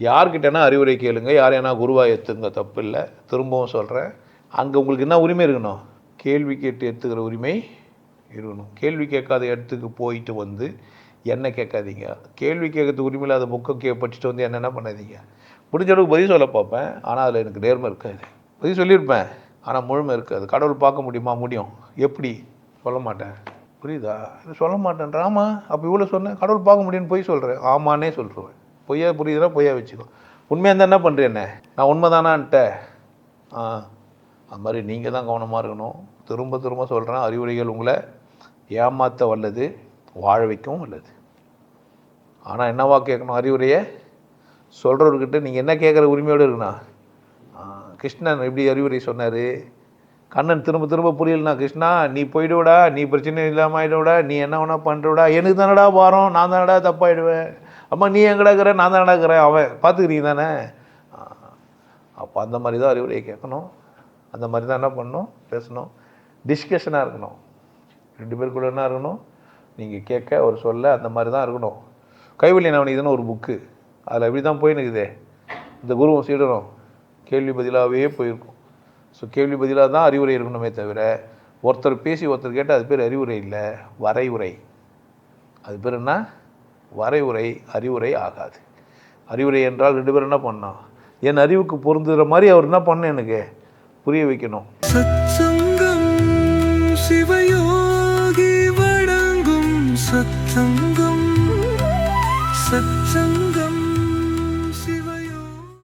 யார்கிட்டனா அறிவுரை கேளுங்க, யாரையானா குருவாக ஏற்றுங்க, தப்பு இல்லை. திரும்பவும் சொல்கிறேன், அங்கே உங்களுக்கு என்ன உரிமை இருக்கணும்? கேள்வி கேட்டு எடுத்துக்கிற உரிமை இருக்கணும். கேள்வி கேட்காத இடத்துக்கு போயிட்டு வந்து என்ன கேட்காதீங்க. கேள்வி கேட்கறதுக்கு உரிமை இல்லாத புக்கை படிச்சுட்டு வந்து என்ன பண்ணாதீங்க. முடிஞ்ச அளவுக்கு பதில் சொல்ல பார்ப்பேன், ஆனால் அதில் எனக்கு நேர்மை இருக்காது. பதில் சொல்லியிருப்பேன், ஆனால் முழுமை இருக்காது. கடவுள் பார்க்க முடியுமா? முடியும். எப்படி? சொல்ல மாட்டேன். புரியுதா? இது சொல்ல மாட்டேன்ற. ஆமாம், அப்போ இவ்வளோ சொன்னேன், கடவுள் பார்க்க முடியும்னு பொய் சொல்கிறேன். ஆமான்னே சொல்லிடுவேன். பொய்யா புரியுதுன்னா பொய்யா வச்சுக்கோ. உண்மையாக இருந்தால் என்ன பண்ணுறேன்னே, நான் உண்மை தானான்ட்ட. அது மாதிரி நீங்கள் தான் கவனமாக இருக்கணும். திரும்ப திரும்ப சொல்கிறேன், அறிவுரைகள் உங்களை ஏமாற்ற வல்லது, வாழ வைக்கவும் வல்லது. ஆனால் என்னவா கேட்கணும் அறிவுரையை? சொல்கிறவர்கிட்ட நீங்கள் என்ன கேட்குற உரிமையோடு இருக்கணும். கிருஷ்ணன் எப்படி அறிவுரை சொன்னார்? கண்ணன் திரும்ப திரும்ப புரியலண்ணா, கிருஷ்ணா நீ போய்டுவிடா, நீ பிரச்சனை இல்லாமல் ஆகிடுவிடா, நீ என்ன வேணா பண்ணுறவிடா, எனக்கு தானடா பாரம், நான் தானடா தப்பாயிடுவேன். அம்மா நீ எங்கடா இருக்கிற, நான் தானடா இருக்கிறேன், அவன் பார்த்துக்கிறீங்க தானே. அப்போ அந்த மாதிரி தான் அறிவுரையை கேட்கணும். அந்த மாதிரி தான் என்ன பண்ணணும், பேசணும். டிஸ்கஷனாக இருக்கணும். 2 பேருக்குள்ள என்ன இருக்கணும், நீங்கள் கேட்க ஒரு சொல்ல, அந்த மாதிரி தான் இருக்கணும். கைவல்ய நவநீதன்னு ஒரு புக்கு, அதில் எப்படி தான் போயின்னுக்குதே. இந்த குருவும் சீடரும் கேள்வி பதிலாகவே போயிருக்கும். ஸோ கேள்வி பதிலாக தான் அறிவுரை இருக்கணுமே தவிர, ஒருத்தர் பேசி ஒருத்தர் கேட்டால் அது பேர் அறிவுரை இல்லை, வரைவுரை. அது பேர் என்ன? வரைவுரை. அறிவுரை ஆகாது. அறிவுரை என்றால் 2 பேரும் என்ன பண்ணணும், என் அறிவுக்கு பொருந்துகிற மாதிரி அவர் என்ன பண்ணணும், எனக்கு புரிய வைக்கணும். சத்சங்கம் சிவயோகி வழங்கும் சத்சங்கம்.